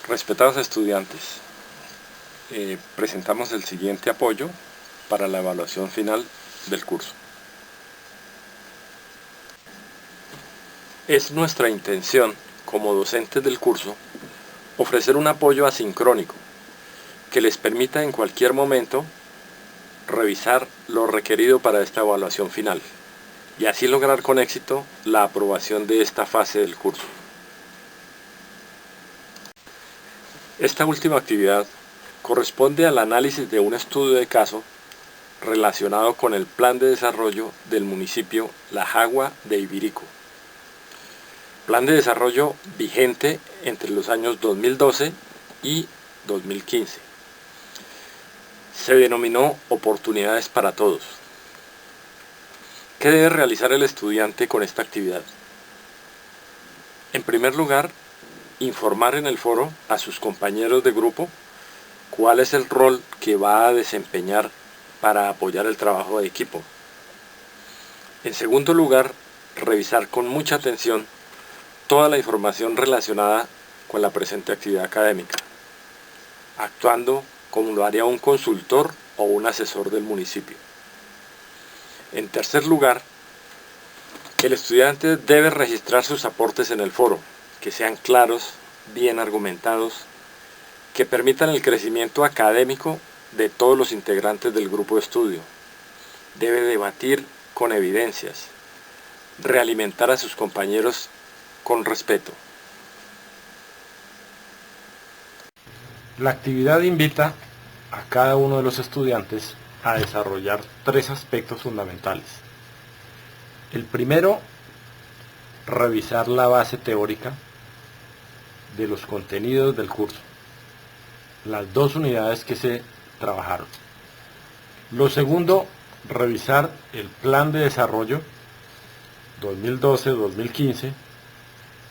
Respetados estudiantes, presentamos el siguiente apoyo para la evaluación final del curso. Es nuestra intención, como docentes del curso, ofrecer un apoyo asincrónico que les permita en cualquier momento revisar lo requerido para esta evaluación final y así lograr con éxito la aprobación de esta fase del curso. Esta última actividad corresponde al análisis de un estudio de caso relacionado con el plan de desarrollo del municipio La Jagua de Ibirico. Plan de desarrollo vigente entre los años 2012 y 2015. Se denominó Oportunidades para Todos. ¿Qué debe realizar el estudiante con esta actividad? En primer lugar, informar en el foro a sus compañeros de grupo cuál es el rol que va a desempeñar para apoyar el trabajo de equipo. En segundo lugar, revisar con mucha atención toda la información relacionada con la presente actividad académica, actuando como lo haría un consultor o un asesor del municipio. En tercer lugar, el estudiante debe registrar sus aportes en el foro, que sean claros, bien argumentados, que permitan el crecimiento académico de todos los integrantes del grupo de estudio. Debe debatir con evidencias, realimentar a sus compañeros con respeto. La actividad invita a cada uno de los estudiantes a desarrollar tres aspectos fundamentales. El primero, revisar la base teórica de los contenidos del curso, las dos unidades que se trabajaron. Lo segundo, revisar el plan de desarrollo 2012-2015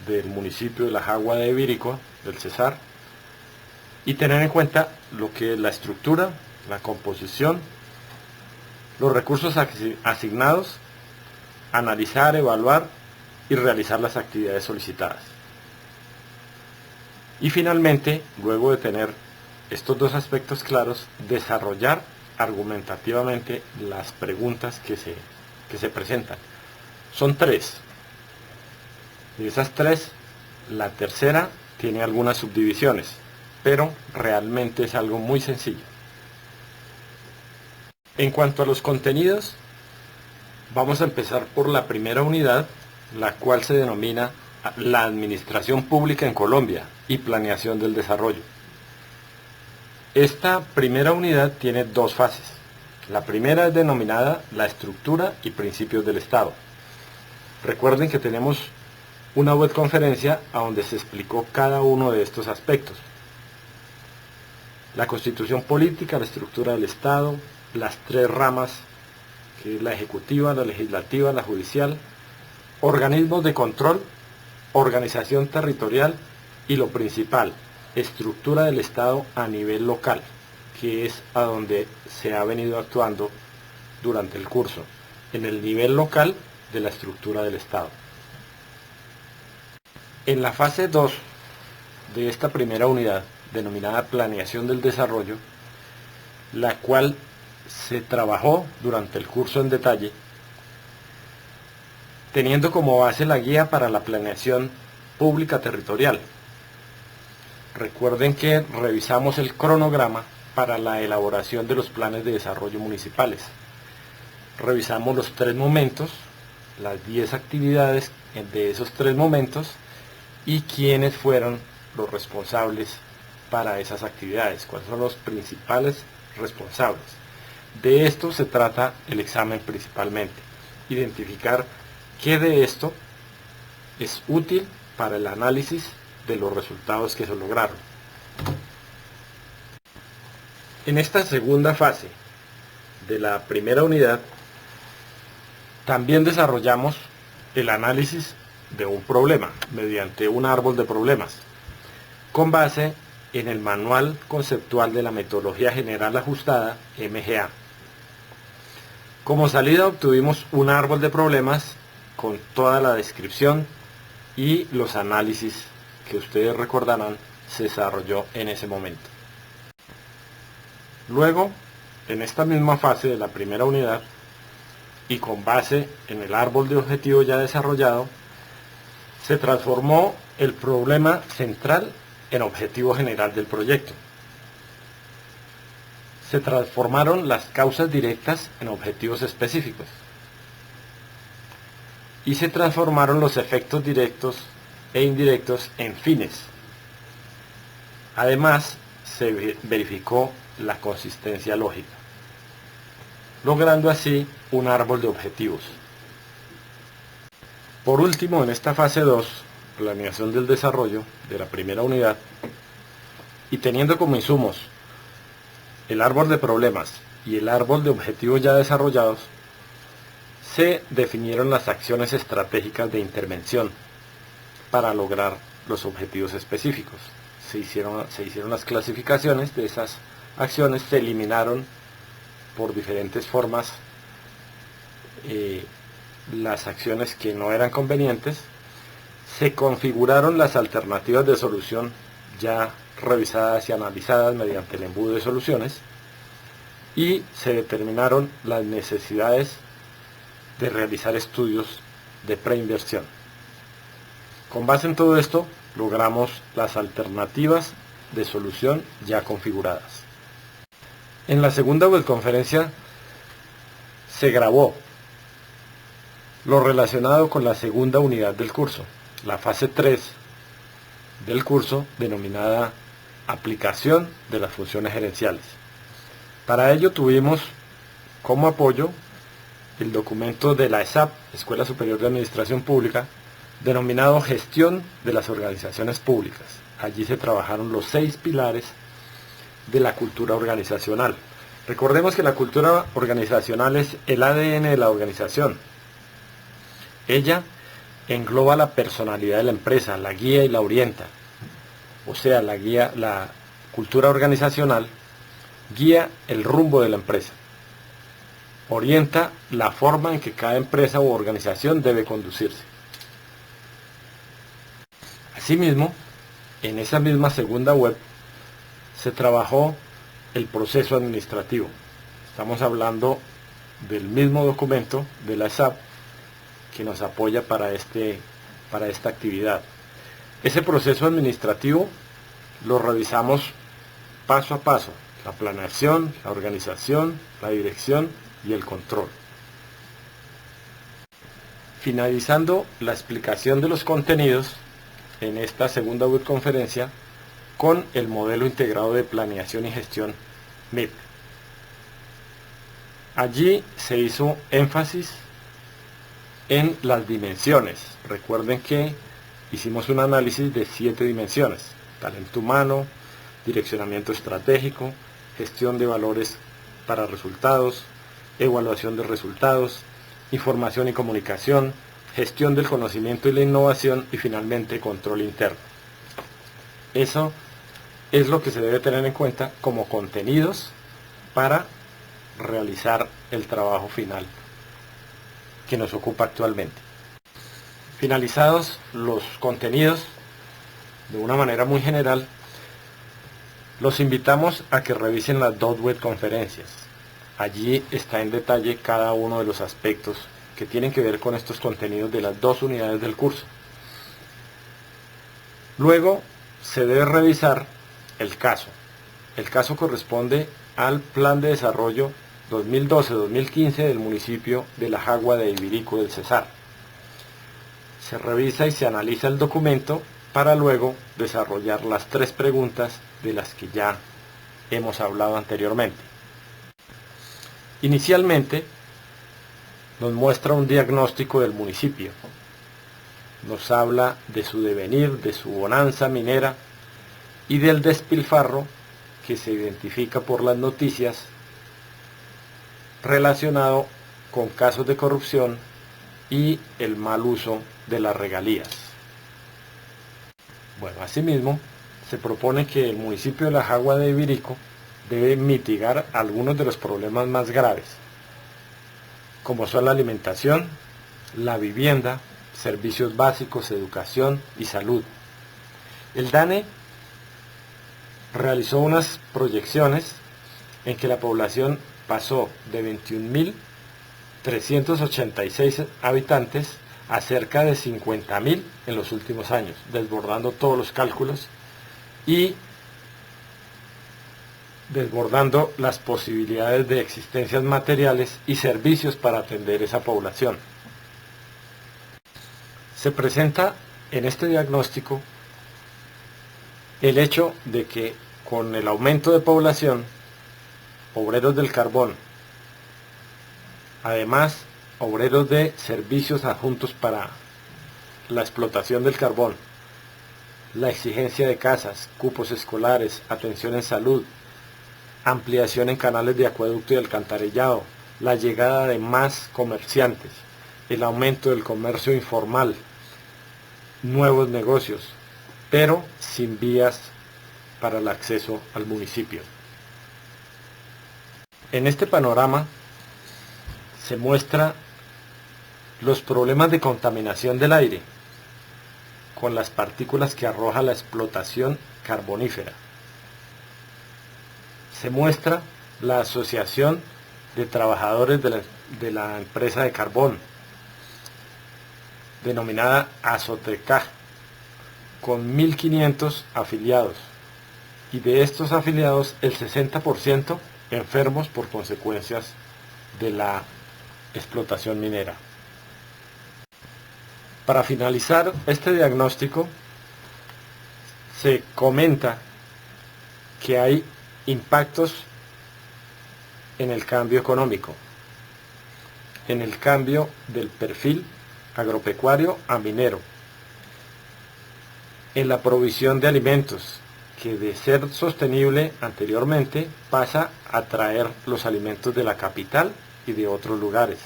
del municipio de La Jagua de Ibirico, del Cesar, y tener en cuenta lo que es la estructura, la composición, los recursos asignados, analizar, evaluar y realizar las actividades solicitadas. Y finalmente, luego de tener estos dos aspectos claros, desarrollar argumentativamente las preguntas que se presentan. Son tres. De esas tres, la tercera tiene algunas subdivisiones, pero realmente es algo muy sencillo. En cuanto a los contenidos, vamos a empezar por la primera unidad, la cual se denomina la Administración Pública en Colombia y Planeación del Desarrollo. Esta primera unidad tiene dos fases. La primera es denominada la estructura y principios del Estado. Recuerden que tenemos una webconferencia a donde se explicó cada uno de estos aspectos. La constitución política, la estructura del Estado, las tres ramas, que es la ejecutiva, la legislativa, la judicial, organismos de control, organización territorial y lo principal, estructura del Estado a nivel local, que es a donde se ha venido actuando durante el curso, en el nivel local de la estructura del Estado. En la fase 2 de esta primera unidad, denominada Planeación del Desarrollo, la cual se trabajó durante el curso en detalle, teniendo como base la guía para la planeación pública territorial. Recuerden que revisamos el cronograma para la elaboración de los planes de desarrollo municipales. Revisamos los tres momentos, las 10 actividades de esos tres momentos y quiénes fueron los responsables para esas actividades, cuáles son los principales responsables. De esto se trata el examen principalmente, identificar qué de esto es útil para el análisis de los resultados que se lograron. En esta segunda fase de la primera unidad, también desarrollamos el análisis de un problema mediante un árbol de problemas, con base en el Manual Conceptual de la Metodología General Ajustada, MGA. Como salida obtuvimos un árbol de problemas con toda la descripción y los análisis que ustedes recordarán se desarrolló en ese momento. Luego, en esta misma fase de la primera unidad, y con base en el árbol de objetivos ya desarrollado, se transformó el problema central en objetivo general del proyecto. Se transformaron las causas directas en objetivos específicos. Y se transformaron los efectos directos e indirectos en fines. Además, se verificó la consistencia lógica, logrando así un árbol de objetivos. Por último, en esta fase 2, planeación del desarrollo de la primera unidad, y teniendo como insumos el árbol de problemas y el árbol de objetivos ya desarrollados, se definieron las acciones estratégicas de intervención para lograr los objetivos específicos. Se hicieron las clasificaciones de esas acciones, se eliminaron por diferentes formas las acciones que no eran convenientes, se configuraron las alternativas de solución ya revisadas y analizadas mediante el embudo de soluciones, y se determinaron las necesidades de realizar estudios de preinversión. Con base en todo esto, logramos las alternativas de solución ya configuradas. En la segunda webconferencia se grabó lo relacionado con la segunda unidad del curso, la fase 3 del curso, denominada Aplicación de las funciones gerenciales. Para ello tuvimos como apoyo el documento de la ESAP, Escuela Superior de Administración Pública, denominado Gestión de las Organizaciones Públicas. Allí se trabajaron los 6 pilares de la cultura organizacional. Recordemos que la cultura organizacional es el ADN de la organización. Ella engloba la personalidad de la empresa, la guía y la orienta. O sea, la cultura organizacional guía el rumbo de la empresa. Orienta la forma en que cada empresa u organización debe conducirse. Asimismo, en esa misma segunda web se trabajó el proceso administrativo. Estamos hablando del mismo documento de la ESAP que nos apoya para esta actividad. Ese proceso administrativo lo revisamos paso a paso: la planeación, la organización, la dirección y el control. Finalizando la explicación de los contenidos en esta segunda webconferencia con el modelo integrado de planeación y gestión MIP. Allí se hizo énfasis en las dimensiones. Recuerden que hicimos un análisis de 7 dimensiones: talento humano, direccionamiento estratégico, gestión de valores para resultados, evaluación de resultados, información y comunicación, gestión del conocimiento y la innovación, y finalmente control interno. Eso es lo que se debe tener en cuenta como contenidos para realizar el trabajo final que nos ocupa actualmente. Finalizados los contenidos, de una manera muy general, los invitamos a que revisen las 2 webconferencias. Allí está en detalle cada uno de los aspectos que tienen que ver con estos contenidos de las 2 unidades del curso. Luego se debe revisar el caso. El caso corresponde al Plan de Desarrollo 2012-2015 del municipio de La Jagua de Ibirico del Cesar. Se revisa y se analiza el documento para luego desarrollar las 3 preguntas de las que ya hemos hablado anteriormente. Inicialmente nos muestra un diagnóstico del municipio. Nos habla de su devenir, de su bonanza minera y del despilfarro que se identifica por las noticias relacionado con casos de corrupción y el mal uso de las regalías. Bueno, asimismo, se propone que el municipio de La Jagua de Ibirico debe mitigar algunos de los problemas más graves, como son la alimentación, la vivienda, servicios básicos, educación y salud. El DANE realizó unas proyecciones en que la población pasó de 21.386 habitantes a cerca de 50.000 en los últimos años, desbordando todos los cálculos y desbordando las posibilidades de existencias materiales y servicios para atender esa población. Se presenta en este diagnóstico el hecho de que con el aumento de población, obreros del carbón, además obreros de servicios adjuntos para la explotación del carbón, la exigencia de casas, cupos escolares, atención en salud, ampliación en canales de acueducto y alcantarillado, la llegada de más comerciantes, el aumento del comercio informal, nuevos negocios, pero sin vías para el acceso al municipio. En este panorama se muestra los problemas de contaminación del aire con las partículas que arroja la explotación carbonífera. Se muestra la asociación de trabajadores de la empresa de carbón, denominada Azotecaj, con 1.500 afiliados, y de estos afiliados el 60% enfermos por consecuencias de la explotación minera. Para finalizar este diagnóstico, se comenta que hay impactos en el cambio económico, en el cambio del perfil agropecuario a minero, en la provisión de alimentos, que de ser sostenible anteriormente pasa a traer los alimentos de la capital y de otros lugares.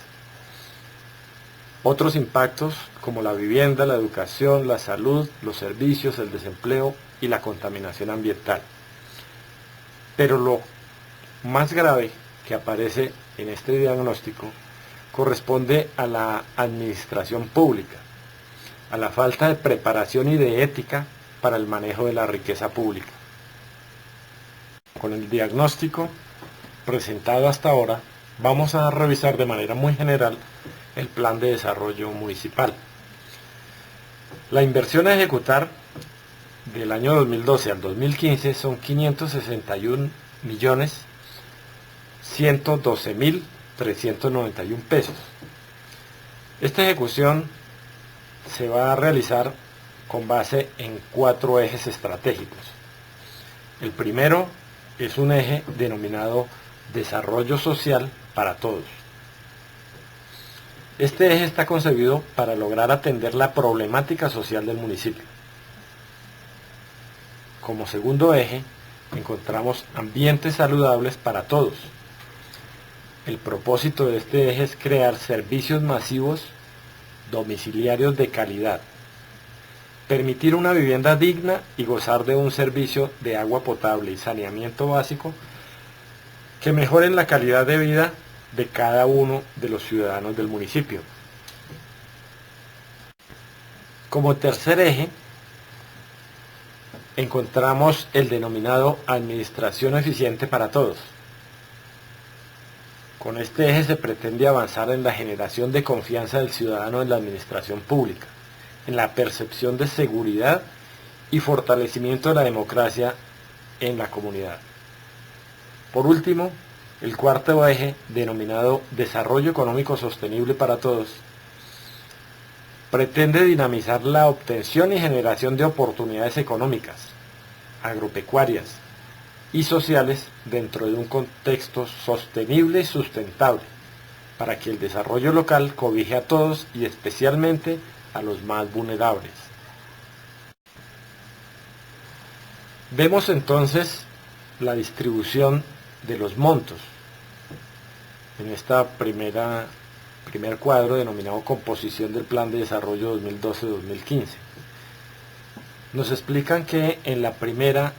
Otros impactos como la vivienda, la educación, la salud, los servicios, el desempleo y la contaminación ambiental. Pero lo más grave que aparece en este diagnóstico corresponde a la administración pública, a la falta de preparación y de ética para el manejo de la riqueza pública. Con el diagnóstico presentado hasta ahora, vamos a revisar de manera muy general el plan de desarrollo municipal. La inversión a ejecutar del año 2012 al 2015 son 561.112.391 pesos. Esta ejecución se va a realizar con base en 4 ejes estratégicos. El primero es un eje denominado Desarrollo Social para Todos. Este eje está concebido para lograr atender la problemática social del municipio. Como segundo eje, encontramos ambientes saludables para todos. El propósito de este eje es crear servicios masivos domiciliarios de calidad, permitir una vivienda digna y gozar de un servicio de agua potable y saneamiento básico que mejoren la calidad de vida de cada uno de los ciudadanos del municipio. Como tercer eje, encontramos el denominado Administración Eficiente para Todos. Con este eje se pretende avanzar en la generación de confianza del ciudadano en la administración pública, en la percepción de seguridad y fortalecimiento de la democracia en la comunidad. Por último, el cuarto eje, denominado Desarrollo Económico Sostenible para Todos, pretende dinamizar la obtención y generación de oportunidades económicas, agropecuarias y sociales dentro de un contexto sostenible y sustentable, para que el desarrollo local cobije a todos y especialmente a los más vulnerables. Vemos entonces la distribución de los montos en esta primer cuadro denominado Composición del Plan de Desarrollo 2012-2015. Nos explican que en la primera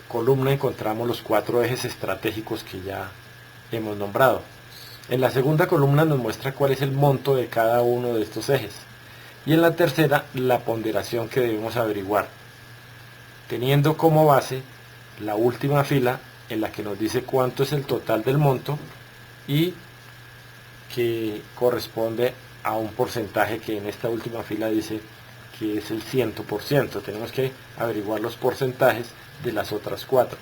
columna encontramos los 4 ejes estratégicos que ya hemos nombrado. En la segunda columna nos muestra cuál es el monto de cada uno de estos ejes. Y en la tercera, la ponderación que debemos averiguar, teniendo como base la última fila en la que nos dice cuánto es el total del monto y que corresponde a un porcentaje que en esta última fila dice que es el 100%. Tenemos que averiguar los porcentajes de las otras 4.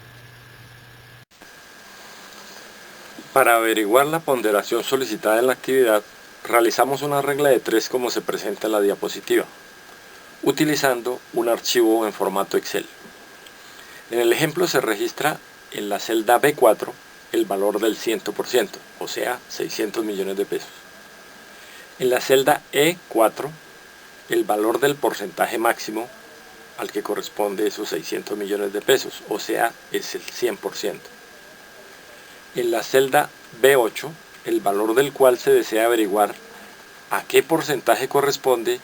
Para averiguar la ponderación solicitada en la actividad, realizamos una regla de 3 como se presenta en la diapositiva, utilizando un archivo en formato Excel. En el ejemplo se registra en la celda B4 el valor del 100%, o sea, 600 millones de pesos. En la celda E4, el valor del porcentaje máximo al que corresponde esos 600 millones de pesos, o sea, es el 100%. En la celda B8, el valor del cual se desea averiguar a qué porcentaje corresponde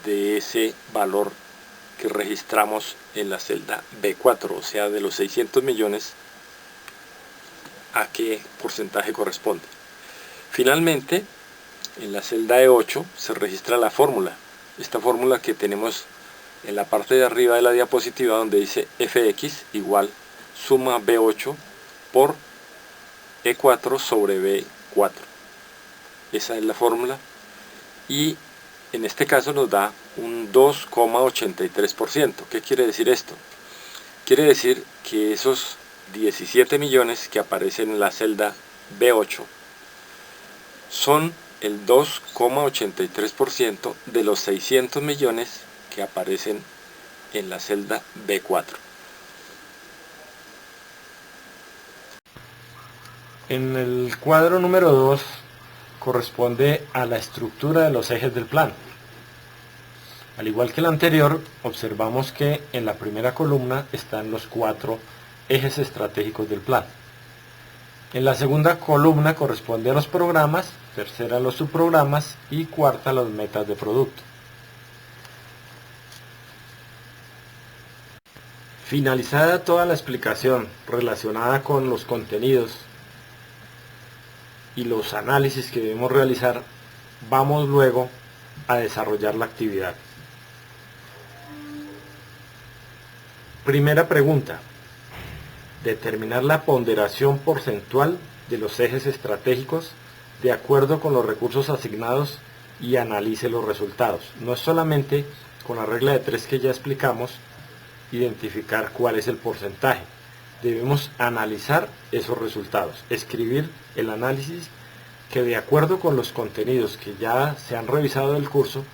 de ese valor que registramos en la celda B4, o sea, de los 600 millones, a qué porcentaje corresponde. Finalmente, en la celda E8 se registra la fórmula, esta fórmula que tenemos en la parte de arriba de la diapositiva, donde dice fx igual suma B8 por E4 sobre B4. Esa es la fórmula y en este caso nos da un 2,83%. ¿Qué quiere decir esto? Quiere decir que esos 17 millones que aparecen en la celda B8 son el 2,83% de los 600 millones que aparecen en la celda B4. En el cuadro número 2 corresponde a la estructura de los ejes del plan. Al igual que el anterior, observamos que en la primera columna están los 4 ejes estratégicos del plan. En la segunda columna corresponde a los programas, tercera a los subprogramas y cuarta a las metas de producto. Finalizada toda la explicación relacionada con los contenidos y los análisis que debemos realizar, vamos luego a desarrollar la actividad. Primera pregunta. Determinar la ponderación porcentual de los ejes estratégicos de acuerdo con los recursos asignados y analice los resultados. No es solamente con la regla de 3 que ya explicamos identificar cuál es el porcentaje. Debemos analizar esos resultados, escribir el análisis que de acuerdo con los contenidos que ya se han revisado del curso,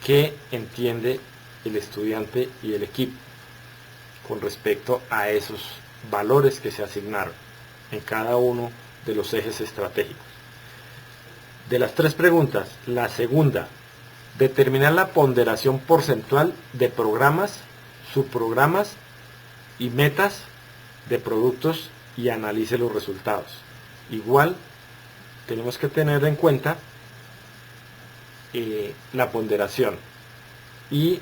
que entiende el estudiante y el equipo con respecto a esos valores que se asignaron en cada uno de los ejes estratégicos. De las 3 preguntas, la segunda, determinar la ponderación porcentual de programas, subprogramas y metas de productos y analice los resultados. Igual tenemos que tener en cuenta la ponderación y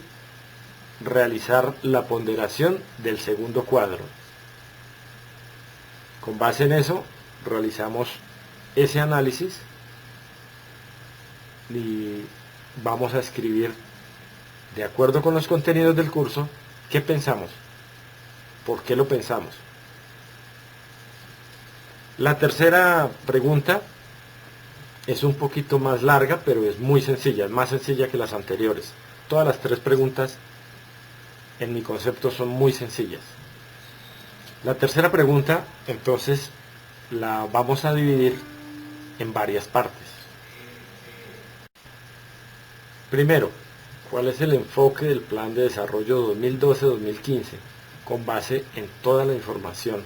realizar la ponderación del segundo cuadro. Con base en eso realizamos ese análisis y vamos a escribir de acuerdo con los contenidos del curso qué pensamos, por qué lo pensamos. La tercera pregunta es un poquito más larga, pero es muy sencilla, es más sencilla que las anteriores. Todas las 3 preguntas en mi concepto son muy sencillas. La tercera pregunta, entonces, la vamos a dividir en varias partes. Primero, ¿cuál es el enfoque del Plan de Desarrollo 2012-2015 con base en toda la información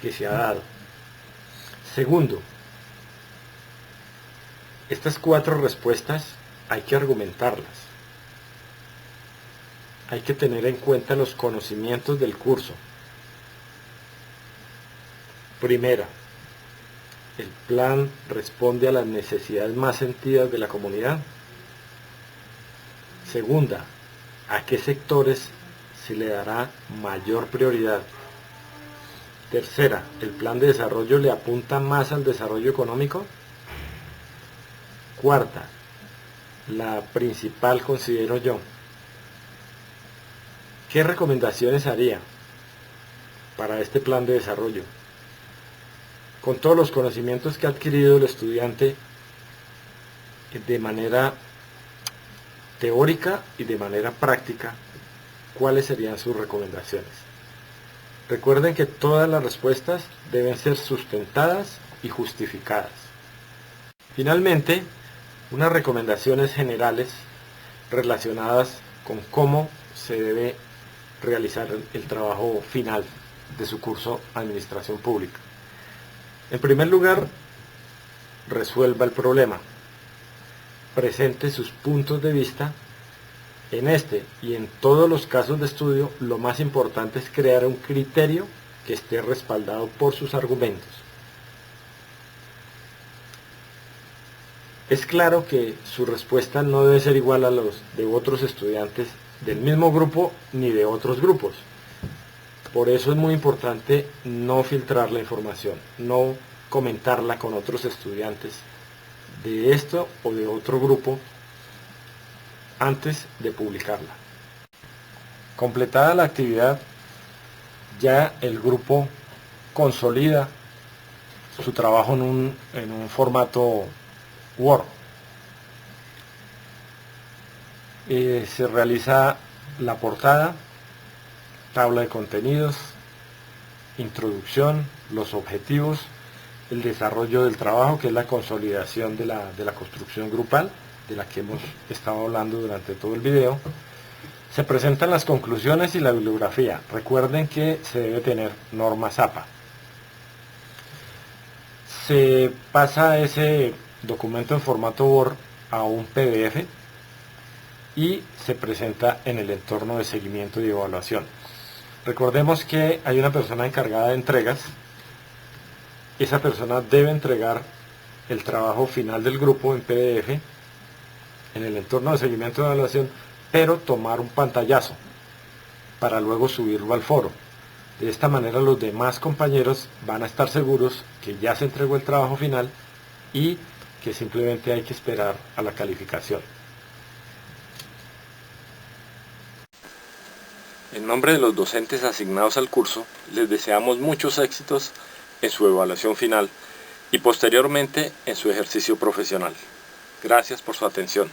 que se ha dado? Segundo, estas 4 respuestas hay que argumentarlas. Hay que tener en cuenta los conocimientos del curso. Primera, el plan responde a las necesidades más sentidas de la comunidad. Segunda, ¿a qué sectores se le dará mayor prioridad? Tercera, ¿el plan de desarrollo le apunta más al desarrollo económico? Cuarta, la principal considero yo, ¿qué recomendaciones haría? para este plan de desarrollo. Con todos los conocimientos que ha adquirido el estudiante de manera teórica y de manera práctica, ¿cuáles serían sus recomendaciones? Recuerden que todas las respuestas deben ser sustentadas y justificadas. Finalmente, unas recomendaciones generales relacionadas con cómo se debe realizar el trabajo final de su curso Administración Pública. En primer lugar, resuelva el problema. Presente sus puntos de vista. En este y en todos los casos de estudio, lo más importante es crear un criterio que esté respaldado por sus argumentos. Es claro que su respuesta no debe ser igual a los de otros estudiantes del mismo grupo ni de otros grupos. Por eso es muy importante no filtrar la información, no comentarla con otros estudiantes de esto o de otro grupo antes de publicarla. Completada la actividad, ya el grupo consolida su trabajo en un formato Word. Se realiza la portada, tabla de contenidos, introducción, los objetivos, el desarrollo del trabajo, que es la consolidación de la construcción grupal, de la que hemos estado hablando durante todo el video. Se presentan las conclusiones y la bibliografía. Recuerden que se debe tener norma ZAPA. Se pasa ese documento en formato Word a un PDF y se presenta en el entorno de seguimiento y evaluación. Recordemos que hay una persona encargada de entregas. Esa persona debe entregar el trabajo final del grupo en PDF en el entorno de seguimiento y evaluación, pero tomar un pantallazo para luego subirlo al foro. De esta manera los demás compañeros van a estar seguros que ya se entregó el trabajo final y que simplemente hay que esperar a la calificación. En nombre de los docentes asignados al curso, les deseamos muchos éxitos en su evaluación final y posteriormente en su ejercicio profesional. Gracias por su atención.